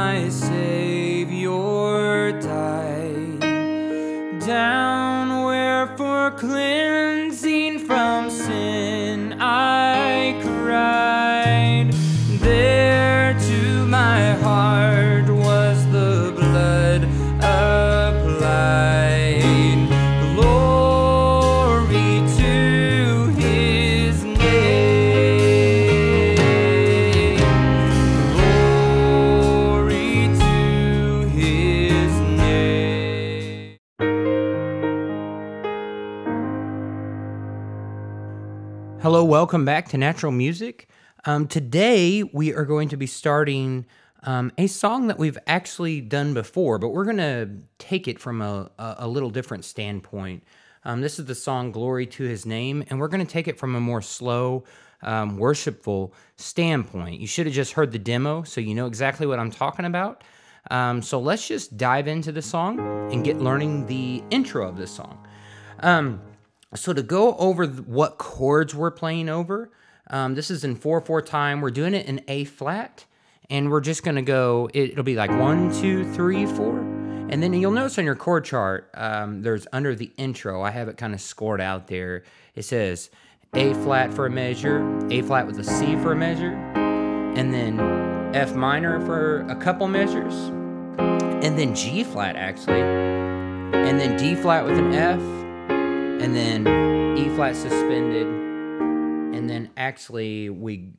my Savior died, down where for cleansing from sin I cried. There to my heart was the blood applied. Glory to His name. Glory to His name. Hello, welcome back to Natural Music. Today we are going to be starting a song that we've actually done before, but we're going to take it from a little different standpoint. This is the song Glory to His Name, and we're going to take it from a more slow, worshipful standpoint. You should have just heard the demo, so you know exactly what I'm talking about. So let's just dive into the song and get learning the intro of this song. So to go over what chords we're playing over, this is in 4/4 time. We're doing it in A flat, and we're just gonna go. It'll be like 1, 2, 3, 4, and then you'll notice on your chord chart, there's under the intro. I have it kind of scored out there. It says A flat for a measure, A flat with a C for a measure, and then F minor for a couple measures, and then G flat actually, and then D flat with an F, and then E flat suspended, and then actually you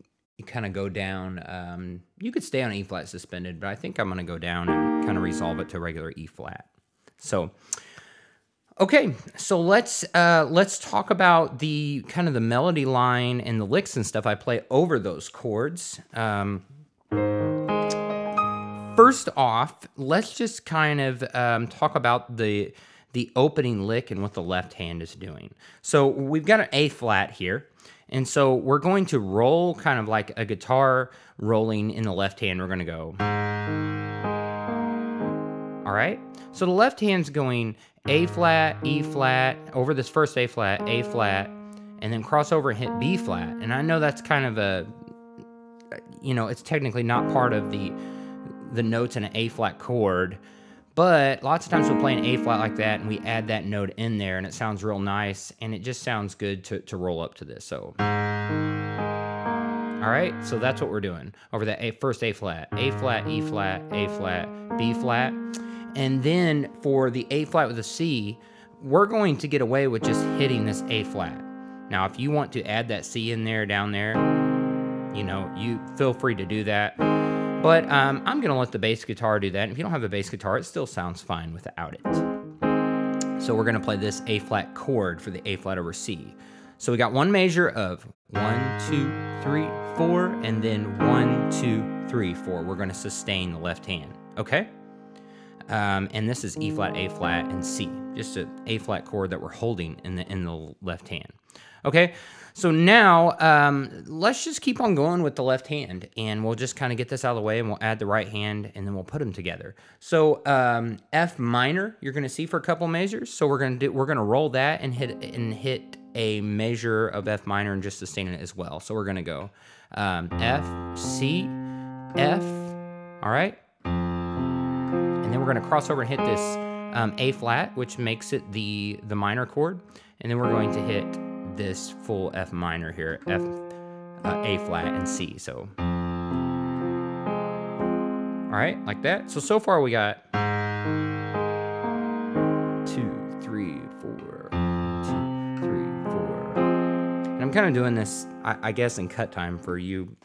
kind of go down. You could stay on E flat suspended, but I think I'm going to go down and kind of resolve it to regular E flat. So, okay, so let's talk about the kind of the melody line and the licks and stuff I play over those chords. First off, let's just kind of talk about the opening lick and what the left hand is doing. So we've got an A flat here, and so we're going to roll kind of like a guitar rolling in the left hand. We're going to go. All right? So the left hand's going A flat, E flat, over this first A flat, and then cross over and hit B flat. And I know that's kind of it's technically not part of the notes in an A flat chord, but lots of times we'll play an A flat like that, and we add that note in there, and it sounds real nice, and it just sounds good to roll up to this. So, all right, so that's what we're doing over that first A flat, E flat, B flat, and then for the A flat with a C, we're going to get away with just hitting this A flat. Now, if you want to add that C in there, down there, you feel free to do that. But I'm going to let the bass guitar do that. And if you don't have a bass guitar, it still sounds fine without it. So we're going to play this A flat chord for the A flat over C. So we got one measure of 1, 2, 3, 4, and then 1, 2, 3, 4. We're going to sustain the left hand, okay? And this is E flat, A flat, and C. Just an A flat chord that we're holding in the left hand. Okay, so now let's just keep on going with the left hand, and we'll just kind of get this out of the way, and we'll add the right hand, and then we'll put them together. So F minor, you're going to see for a couple measures. So we're going to roll that and hit a measure of F minor and just sustain it as well. So we're going to go F, C, F. All right, and then we're going to cross over and hit this A flat, which makes it the minor chord, and then we're going to hit this full F minor here, F, A flat, and C. So, all right, like that. So far we got 2, 3, 4, 2, 3, 4. And I'm kind of doing this, I guess, in cut time for you.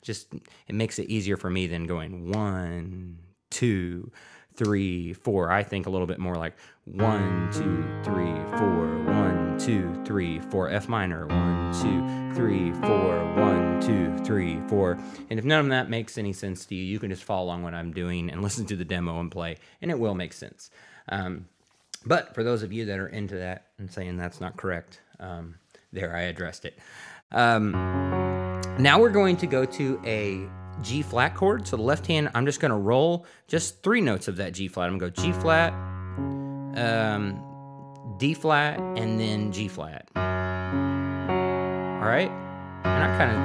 Just, it makes it easier for me than going 1, 2, 3, 4. I think a little bit more like 1, 2, 3, 4, 1, 2, 3, 4, F minor, 1, 2, 3, 4, 1, 2, 3, 4. And if none of that makes any sense to you, you can just follow along what I'm doing and listen to the demo and play, and it will make sense. But for those of you that are into that and saying that's not correct, there, I addressed it. Now we're going to go to a G flat chord. So the left hand, I'm just going to roll just 3 notes of that G flat. I'm going to go G flat, D flat, and then G flat. All right? And I kind of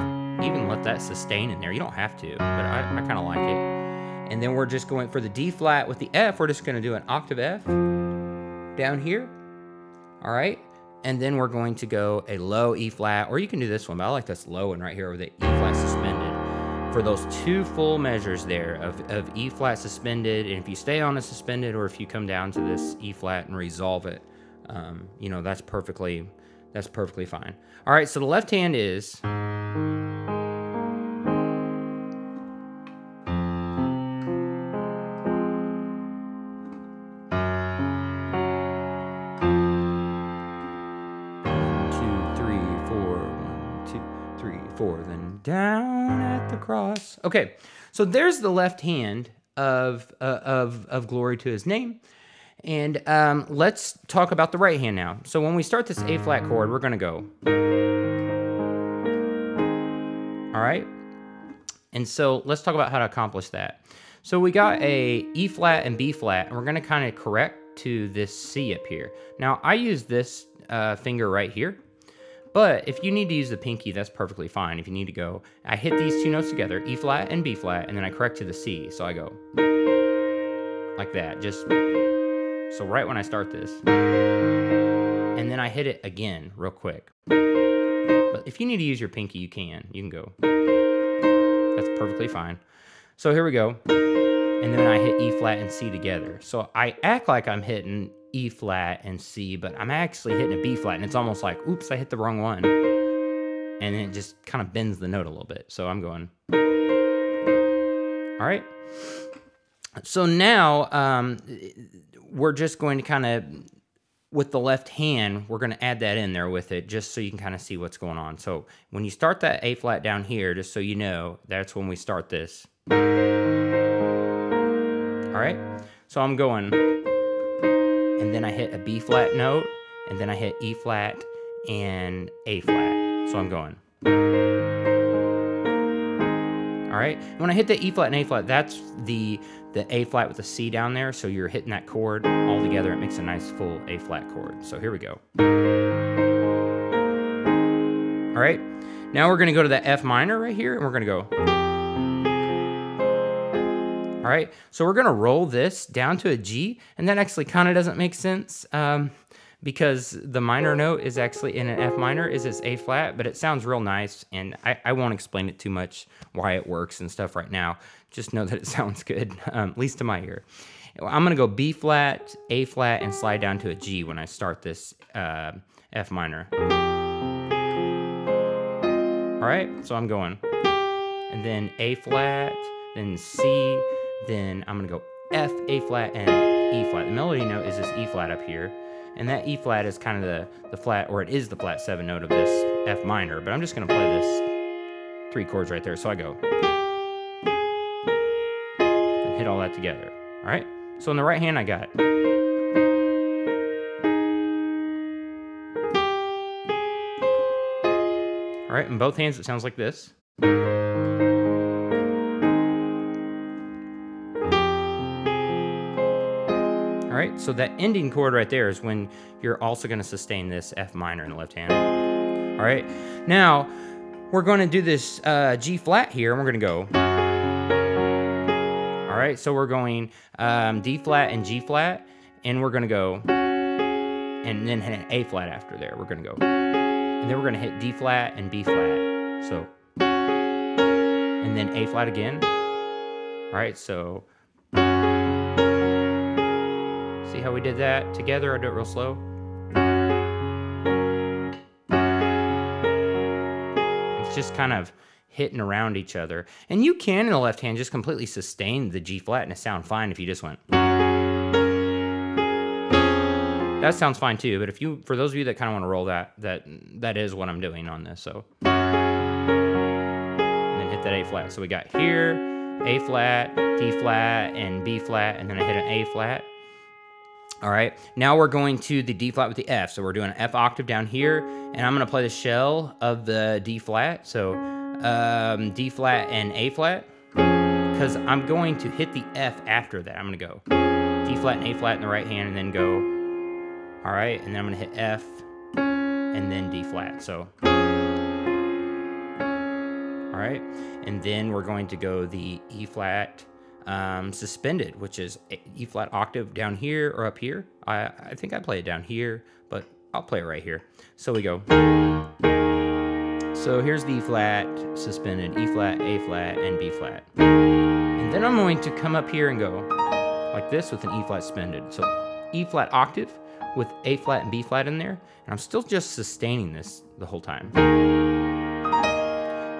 even let that sustain in there. You don't have to, but I kind of like it. And then we're just going for the D flat with the F. We're just going to do an octave F down here. All right. And then we're going to go a low E flat, or you can do this one, but I like this low one right here with the E flat suspended for those 2 full measures there of E flat suspended. And if you stay on a suspended, or if you come down to this E flat and resolve it, you know, that's perfectly fine. All right, so the left hand is then down at the cross. Okay, so there's the left hand of Glory to His Name. And let's talk about the right hand now. So when we start this A flat chord, we're gonna go. All right? And so let's talk about how to accomplish that. So we got a E flat and B flat, and we're gonna kind of correct to this C up here. Now I use this finger right here. But if you need to use the pinky, that's perfectly fine. If you need to go, I hit these 2 notes together, E flat and B flat, and then I correct to the C. So I go like that, just so right when I start this. And then I hit it again real quick. But if you need to use your pinky, you can go. That's perfectly fine. So here we go. And then I hit E flat and C together. So I act like I'm hitting E flat and C, but I'm actually hitting a B flat, and it's almost like, oops, I hit the wrong one. And it just kind of bends the note a little bit. So I'm going. All right. So now we're just going to kind of, with the left hand, we're going to add that in there with it, just so you can kind of see what's going on. So when you start that A flat down here, just so you know, that's when we start this. All right. So I'm going. And then I hit a B flat note, and then I hit E flat and A flat. So I'm going. All right. When I hit the E flat and A flat, that's the A flat with the C down there. So you're hitting that chord all together. It makes a nice full A flat chord. So here we go. All right. Now we're going to go to the F minor right here, and we're going to go. All right, so we're gonna roll this down to a G, and that actually kind of doesn't make sense because the minor note is actually in an F minor, is this A flat, but it sounds real nice, and I won't explain it too much why it works and stuff right now. Just know that it sounds good, at least to my ear. I'm gonna go B flat, A flat, and slide down to a G when I start this F minor. All right, so I'm going, and then A flat, then C, then I'm gonna go F, A flat, and E flat. The melody note is this E flat up here, and that E flat is kind of the flat, or it is the flat 7 note of this F minor, but I'm just gonna play this 3 chords right there. So I go, and hit all that together. All right, so in the right hand I got. All right, in both hands it sounds like this. All right, so that ending chord right there is when you're also going to sustain this F minor in the left hand. All right, now we're going to do this G flat here, and we're going to go. All right, so we're going D flat and G flat, and we're going to go, and then hit an A flat after there. We're going to go, and then we're going to hit D flat and B flat. So, and then A flat again. All right, so. See how we did that together? I do it real slow. It's just kind of hitting around each other. And you can, in the left hand, just completely sustain the G flat and it sound fine if you just went. That sounds fine too, but if you, for those of you that kind of want to roll that is what I'm doing on this, so. And then hit that A flat. So we got here, A flat, D flat, and B flat, and then I hit an A flat. All right, now we're going to the D flat with the F. So we're doing an F octave down here, and I'm gonna play the shell of the D flat. So D flat and A flat, because I'm going to hit the F after that. I'm gonna go D flat and A flat in the right hand, and then go, all right, and then I'm gonna hit F, and then D flat, so. All right, and then we're going to go the E flat, suspended, which is E flat octave down here or up here. I think I play it down here, but I'll play it right here. So we go. So here's the E flat suspended, E flat, A flat, and B flat. And then I'm going to come up here and go like this with an E flat suspended. So E flat octave with A flat and B flat in there. And I'm still just sustaining this the whole time.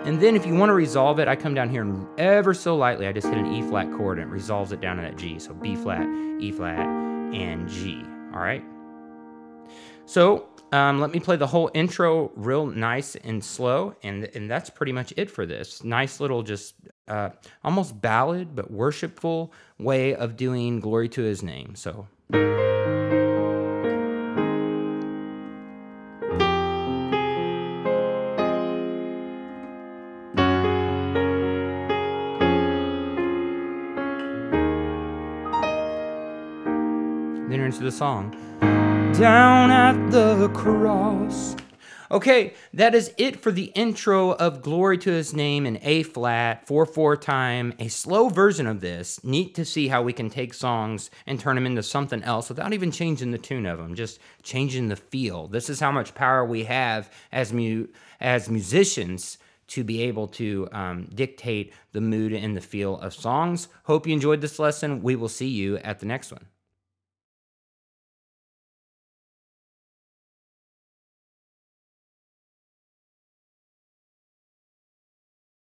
And then if you want to resolve it, I come down here and ever so lightly, I just hit an E flat chord and it resolves it down to that G. So B flat, E flat, and G. All right. So let me play the whole intro real nice and slow, and that's pretty much it for this. Nice little just almost ballad but worshipful way of doing glory to his name. So. Then into the song. Down at the cross. Okay, that is it for the intro of Glory to His Name in A flat, 4/4 time, a slow version of this. Neat to see how we can take songs and turn them into something else without even changing the tune of them, just changing the feel. This is how much power we have as musicians to be able to dictate the mood and the feel of songs. Hope you enjoyed this lesson. We will see you at the next one.